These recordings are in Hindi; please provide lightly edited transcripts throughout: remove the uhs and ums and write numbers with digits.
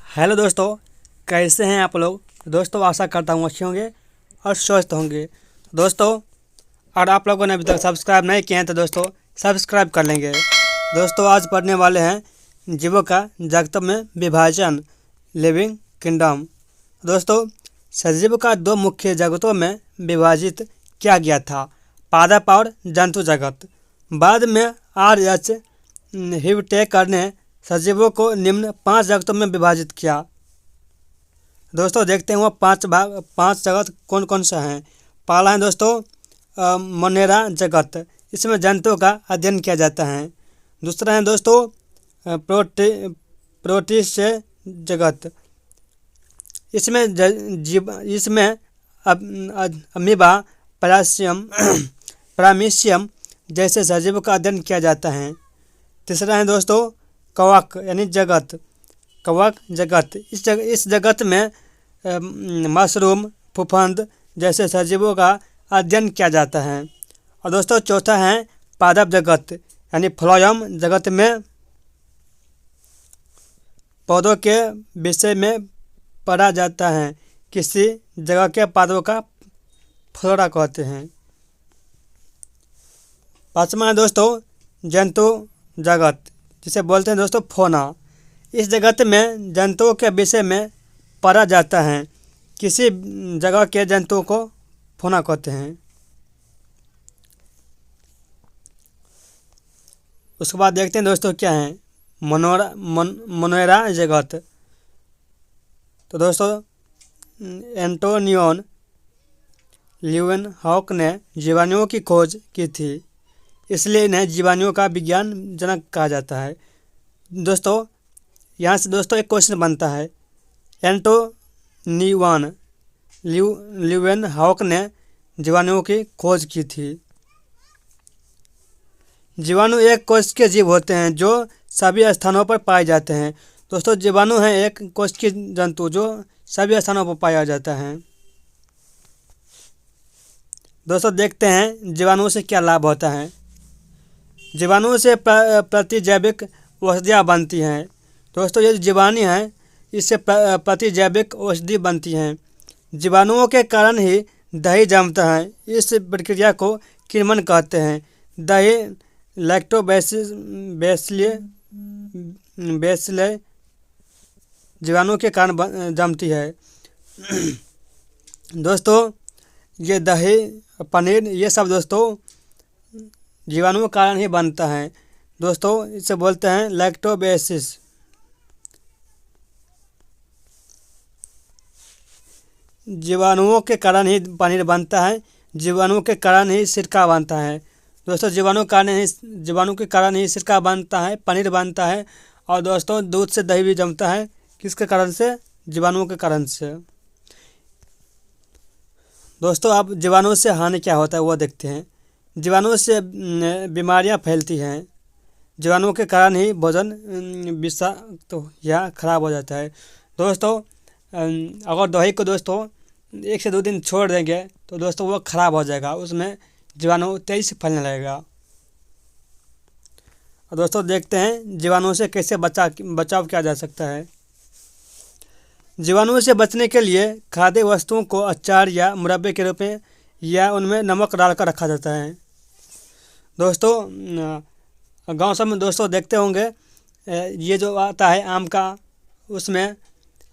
हेलो दोस्तों, कैसे हैं आप लोग। दोस्तों आशा करता हूँ अच्छे होंगे और स्वस्थ होंगे। दोस्तों और आप लोगों ने अभी तक सब्सक्राइब नहीं किए हैं तो दोस्तों सब्सक्राइब कर लेंगे। दोस्तों आज पढ़ने वाले हैं जीवों का जगत में विभाजन, लिविंग किंगडम। दोस्तों सजीव का दो मुख्य जगतों में विभाजित किया गया था, पादप और जंतु जगत। बाद में R.H. ह्यूटेकर ने सजीवों को निम्न 5 जगतों में विभाजित किया। दोस्तों देखते हैं वो 5 जगत कौन कौन सा हैं। पहला है दोस्तों मोनेरा जगत, इसमें जंतुओं का अध्ययन किया जाता है। दूसरा है दोस्तों प्रोटिस्ट जगत, इसमें अमीबा, पैरामीशियम जैसे सजीवों का अध्ययन किया जाता है। तीसरा है दोस्तों कवक यानी कवक जगत, इस जगत में मशरूम, फफूंद जैसे सजीवों का अध्ययन किया जाता है। और दोस्तों चौथा है पादप जगत यानी फ्लोएम जगत में पौधों के विषय में पढ़ा जाता है। किसी जगह के पादपों का फ्लोरा कहते हैं। पांचवा है दोस्तों जंतु जगत, जिसे बोलते हैं दोस्तों फौना। इस जगत में जंतुओं के विषय में पढ़ा जाता है। किसी जगह के जंतुओं को फौना कहते हैं। उसके बाद देखते हैं दोस्तों क्या है मोनेरा जगत। तो दोस्तों एंटोनियन ल्यूवेनहॉक ने जीवाणुओं की खोज की थी, इसलिए इन्हें जीवाणुओं का विज्ञान जनक कहा जाता है। दोस्तों यहाँ से दोस्तों एक क्वेश्चन बनता है, एंटोनियन ल्यूवेनहॉक ने जीवाणुओं की खोज की थी। जीवाणु एक कोश के जीव होते हैं जो सभी स्थानों पर पाए जाते हैं। दोस्तों जीवाणु है एक कोश की जंतु जो सभी स्थानों पर पाया जाता है। दोस्तों देखते हैं जीवाणुओं से क्या लाभ होता है। जीवाणुओं से प्रतिजैविक औषधियाँ बनती हैं। दोस्तों ये जीवाणु हैं, इससे प्रतिजैविक औषधि बनती हैं। जीवाणुओं के कारण ही दही जमता है। इस प्रक्रिया को किण्वन कहते हैं। दही लैक्टोबैसिलस जीवाणु के कारण जमती है। दोस्तों ये दही, पनीर ये सब दोस्तों जीवाणुओं के कारण ही बनता है। दोस्तों इसे बोलते हैं लैक्टोबैसिलस। जीवाणुओं के कारण ही पनीर बनता है, जीवाणुओं के कारण ही सिरका बनता है। दोस्तों जीवाणु के कारण ही सिरका बनता है, पनीर बनता है। और दोस्तों दूध से दही भी जमता है। किसके कारण से? जीवाणुओं के कारण से। दोस्तों अब जीवाणु से हानि क्या होता है वो देखते हैं। जीवाणु से बीमारियां फैलती हैं। जीवाणुओं के कारण ही भोजन विषाक्त या खराब हो जाता है। दोस्तों अगर दही को दोस्तों 1 से 2 दिन छोड़ देंगे तो दोस्तों वो खराब हो जाएगा, उसमें जीवाणु तेजी से फैलने लगेगा। और दोस्तों देखते हैं जीवाणुओं से कैसे बचाव किया जा सकता है। जीवाणुओं से बचने के लिए खाद्य वस्तुओं को अचार या मुरब्बे के रूप में या उनमें नमक डालकर रखा जाता है। दोस्तों गांव सब में दोस्तों देखते होंगे ये जो आता है आम का, उसमें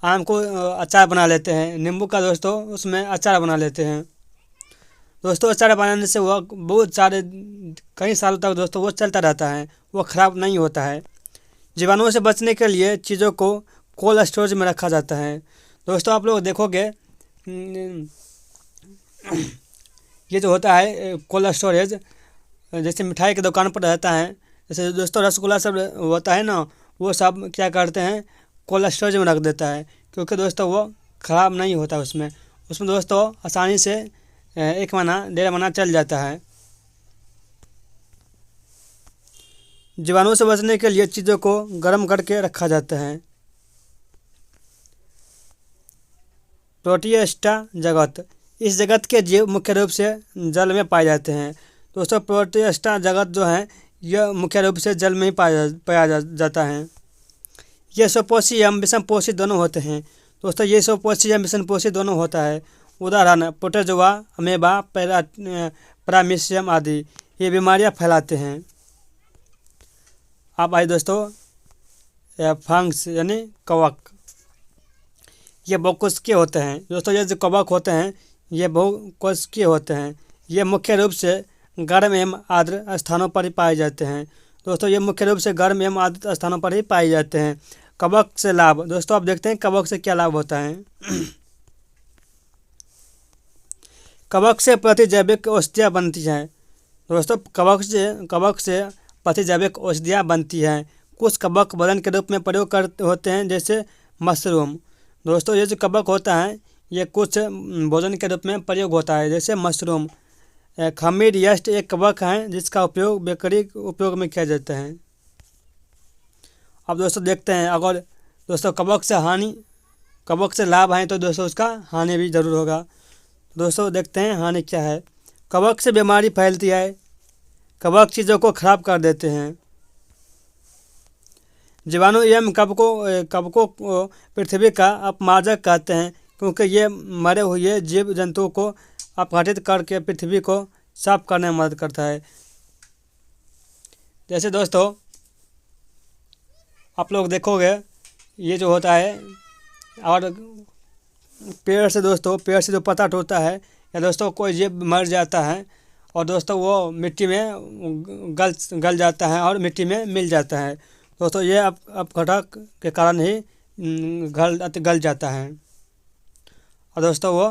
आम को अचार बना लेते हैं। नींबू का दोस्तों उसमें अचार बना लेते हैं। दोस्तों अचार बनाने से वह बहुत सारे कई सालों तक दोस्तों वो चलता रहता है, वो ख़राब नहीं होता है। जीवाणुओं से बचने के लिए चीज़ों को कोल्ड स्टोरेज में रखा जाता है। दोस्तों आप लोग देखोगे ये जो होता है कोल्ड स्टोरेज, जैसे मिठाई की दुकान पर रहता है, जैसे दोस्तों रसगुल्ला सब होता है ना, वो सब क्या करते हैं कोल्ड स्टोरेज में रख देता है, क्योंकि दोस्तों वो ख़राब नहीं होता। उसमें दोस्तों आसानी से 1 महीना 1.5 महीना चल जाता है। जीवाणुओं से बचने के लिए चीज़ों को गर्म करके रखा जाता है। प्रोटिस्टा जगत, इस जगत के जीव मुख्य रूप से जल में पाए जाते हैं। दोस्तों प्रोटिस्टा जगत जो है यह मुख्य रूप से जल में ही पाया जाता है। ये स्वपोषी एवं विषमपोषी दोनों होते हैं। दोस्तों ये स्वपोषी एवं विषमपोषी दोनों होता है। उदाहरण प्रोटोजोआ, अमेबा, पैरामीशियम आदि ये बीमारियां फैलाते हैं। अब आइए दोस्तों फंगस यानी कवक, ये बहुकोशिकीय होते हैं। दोस्तों ये जो कवक होते हैं ये बहुकोशिकीय होते हैं। ये मुख्य रूप से गर्म एवं आर्द्र स्थानों पर ही पाए जाते हैं। दोस्तों ये मुख्य रूप से गर्म एवं आर्द्र स्थानों पर ही पाए जाते हैं। कवक से लाभ, दोस्तों आप देखते हैं कवक से क्या लाभ होता है। कवक से प्रतिजैविक औषधियाँ बनती हैं। दोस्तों कवक से प्रतिजैविक औषधियाँ बनती हैं। कुछ कवक भोजन के रूप में प्रयोग करते होते हैं, जैसे मशरूम। दोस्तों ये जो कवक होता है ये कुछ भोजन के रूप में प्रयोग होता है, जैसे मशरूम। खमीर यस्ट एक कवक है जिसका उपयोग बेकरी उपयोग में किया जाता है। अब दोस्तों देखते हैं, अगर दोस्तों कवक से लाभ है तो दोस्तों उसका हानि भी जरूर होगा। दोस्तों देखते हैं हानि क्या है। कवक से बीमारी फैलती है। कवक चीज़ों को खराब कर देते हैं। जीवाणु एवं कवकों को पृथ्वी का अपमार्जक कहते हैं, क्योंकि ये मरे हुए जीव जंतुओं को अपघटित करके पृथ्वी को साफ करने में मदद करता है। जैसे दोस्तों आप लोग देखोगे ये जो होता है, और पेड़ से जो पत्ता टूटता है या दोस्तों कोई जीव मर जाता है और दोस्तों वो मिट्टी में गल जाता है और मिट्टी में मिल जाता है। दोस्तों ये अपघटक के कारण ही गल जाता है और दोस्तों वो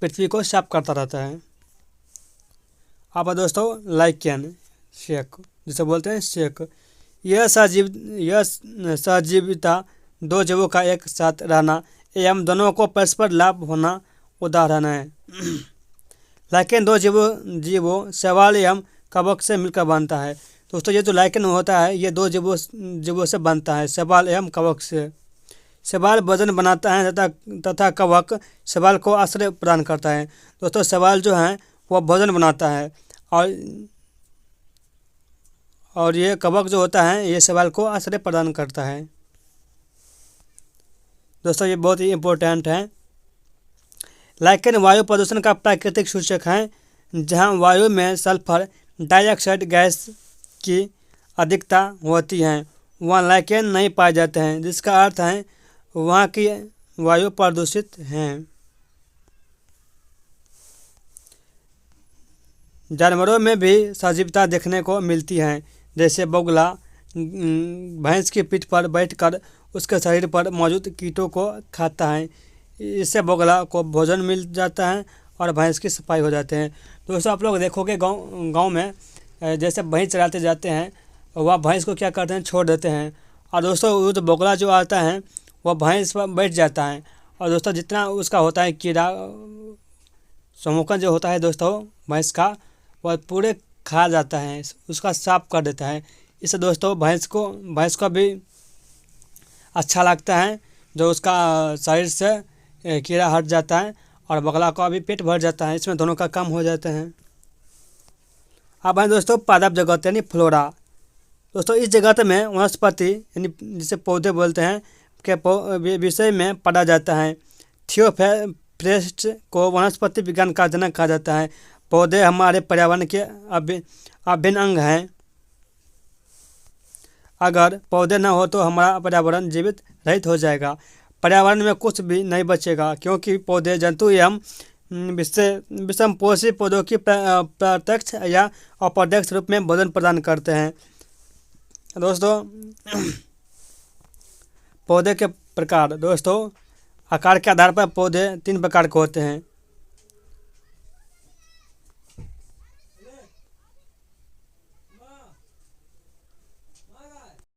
पृथ्वी को साफ करता रहता है। अब दोस्तों लाइकेन शेक, जिसे बोलते हैं शेक, यह सहजीविता दो जीवों का एक साथ रहना एवं दोनों को परस्पर लाभ होना उदाहरण है। लाइकेन दो जीवों शैवाल एवं कवक से मिलकर बनता है। दोस्तों ये जो लाइकेन होता है ये दो जीवों से बनता है, शैवाल एवं कवक से। शैवाल भोजन बनाता है तथा कवक शैवाल को आश्रय प्रदान करता है। दोस्तों शैवाल जो है वह भोजन बनाता है और ये कवक जो होता है ये शैवाल को आश्रय प्रदान करता है। दोस्तों ये बहुत ही इम्पोर्टेंट है। लाइकेन वायु प्रदूषण का प्राकृतिक सूचक है। जहाँ वायु में सल्फर डाइऑक्साइड गैस की अधिकता होती है वहाँ लाइकेन नहीं पाए जाते हैं, जिसका अर्थ है वहाँ की वायु प्रदूषित है। जानवरों में भी सजीवता देखने को मिलती है, जैसे बगुला भैंस की पीठ पर बैठकर उसके शरीर पर मौजूद कीटों को खाता है। इससे बगुला को भोजन मिल जाता है और भैंस की सफाई हो जाते हैं। दोस्तों आप लोग देखोगे गांव में जैसे भैंस चराते जाते हैं वह भैंस को क्या करते हैं, छोड़ देते हैं और दोस्तों वो जो बगुला जो आता है वह भैंस पर बैठ जाता है और दोस्तों जितना उसका होता है कीड़ा समूकन जो होता है दोस्तों भैंस का, वह पूरे खा जाता है, उसका साफ कर देता है। इससे दोस्तों भैंस को भी अच्छा लगता है, जो उसका शरीर से कीड़ा हट जाता है और बगला का भी पेट भर जाता है। इसमें दोनों का काम हो जाता है। अब है दोस्तों पादप जगत यानी फ्लोरा। दोस्तों इस जगत में वनस्पति यानी जिसे पौधे बोलते हैं के विषय में पढ़ा जाता है। थियोफ्रेस्ट को वनस्पति विज्ञान का जनक कहा जाता है। पौधे हमारे पर्यावरण के अभिन्न अंग हैं। अगर पौधे न हो तो हमारा पर्यावरण जीवित रहित हो जाएगा। पर्यावरण में कुछ भी नहीं बचेगा, क्योंकि पौधे जंतु एवं विषमपोषी पौधों की प्रत्यक्ष या अप्रत्यक्ष रूप में भोजन प्रदान करते हैं। दोस्तों पौधे के प्रकार, दोस्तों आकार के आधार पर पौधे 3 प्रकार के होते हैं।